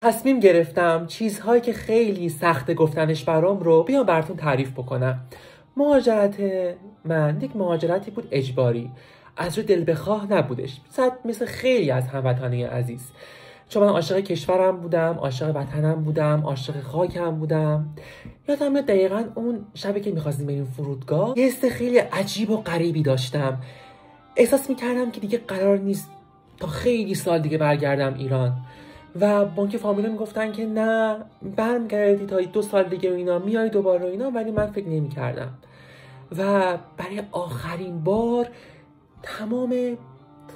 تصمیم گرفتم چیزهایی که خیلی سخت گفتنش برام رو بیام براتون تعریف بکنم. مهاجرت من یک مهاجرتی بود اجباری، از روی دل بخواه نبودش، مثل خیلی از هموطنان عزیز. چون من عاشق کشورم بودم، عاشق وطنم بودم، عاشق خاکم بودم. یادم میاد دقیقاً اون شبی که می‌خواستیم بریم فرودگاه یه حس خیلی عجیب و غریبی داشتم. احساس می‌کردم که دیگه قرار نیست تا خیلی سال دیگه برگردم ایران. و بانک فامیلا میگفتن که نه برمیگردی تا 2 سال دیگه و اینا، میای دوباره و اینا، ولی من فکر نمی‌کردم. و برای آخرین بار تمام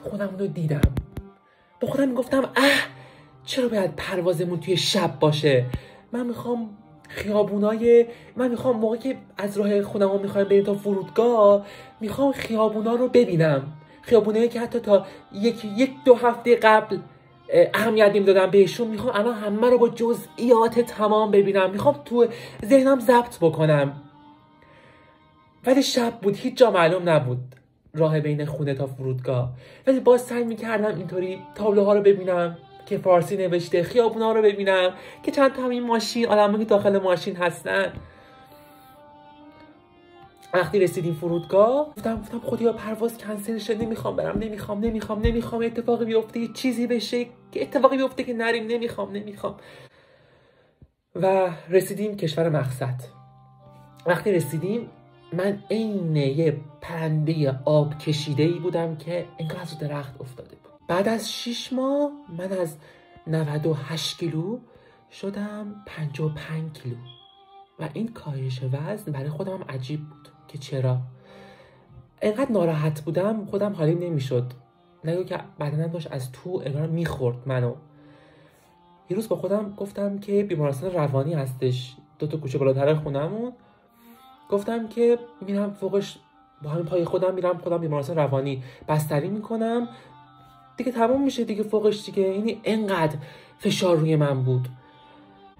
خودم رو دیدم. با خودم میگفتم چرا باید پروازمون توی شب باشه؟ من میخوام موقعی که از راه خونمون میخوایم بریم تا فرودگاه، میخوام خیابونا رو ببینم، خیابونایی که حتی تا یک دو هفته قبل اهمیت نمیدادم بهشون، میخوام الان همه رو با جزئیات تمام ببینم، میخوام تو ذهنم ضبط بکنم. ولی شب بود، هیچ جا معلوم نبود راه بین خونه تا فرودگاه، ولی باز سعی میکردم اینطوری تابلوها رو ببینم که فارسی نوشته، خیابونا رو ببینم که چند تا همین ماشین، آدمایی که داخل ماشین هستن. وقتی رسیدیم فرودگاه گفتم خدایا پرواز کنسل شد، نمیخوام برم، نمیخوام اتفاقی بیفته، یه چیزی بشه که اتفاقی بیفته که نریم، نمیخوام. و رسیدیم کشور مقصد. وقتی رسیدیم من عین یه پرنده آب کشیده‌ای بودم که انگار از درخت افتاده بود. بعد از 6 ماه من از 98 کیلو شدم 55 کیلو و این کاهش وزن برای خودم عجیب بود که چرا. انقدر ناراحت بودم، خودم حالیم نمیشد، نگو که بدنم داشت از تو انگار میخورد منو. یه روز با خودم گفتم که بیمارستان روانی هستش 2 تا کوچه بالاتر خونمون، گفتم که میرم فوقش با همین پای خودم میرم خودم بیمارستان روانی بستری میکنم دیگه، تمام میشه دیگه فوقش دیگه. یعنی انقدر فشار روی من بود،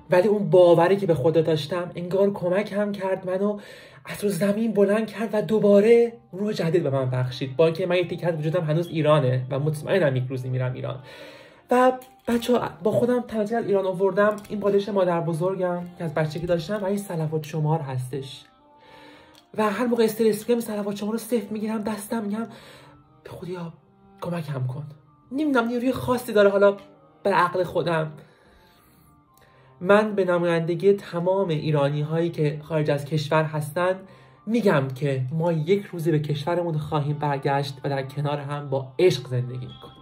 ولی اون باوری که به خدا داشتم انگار کمک هم کرد، منو از رو زمین بلند کرد و دوباره روح جدید به من بخشید. با اینکه من یه تیکه وجودم هنوز ایرانه و مطمئنم یک روزی میرم ایران. و بچه‌ها با خودم تنظیم از ایران آوردم این پاداش مادر بزرگم که از بچگی داشتم و این صلوات شمار هستش. و هر موقع استرس میگم صلوات شمار رو صفر میگیرم دستم، میگم به خدایا کمکم کن. نمیدونم نیروی خاصی داره حالا بر عقل خودم. من به نمایندگی تمام ایرانی هایی که خارج از کشور هستن میگم که ما یک روزی به کشورمون خواهیم برگشت و در کنار هم با عشق زندگی میکنیم.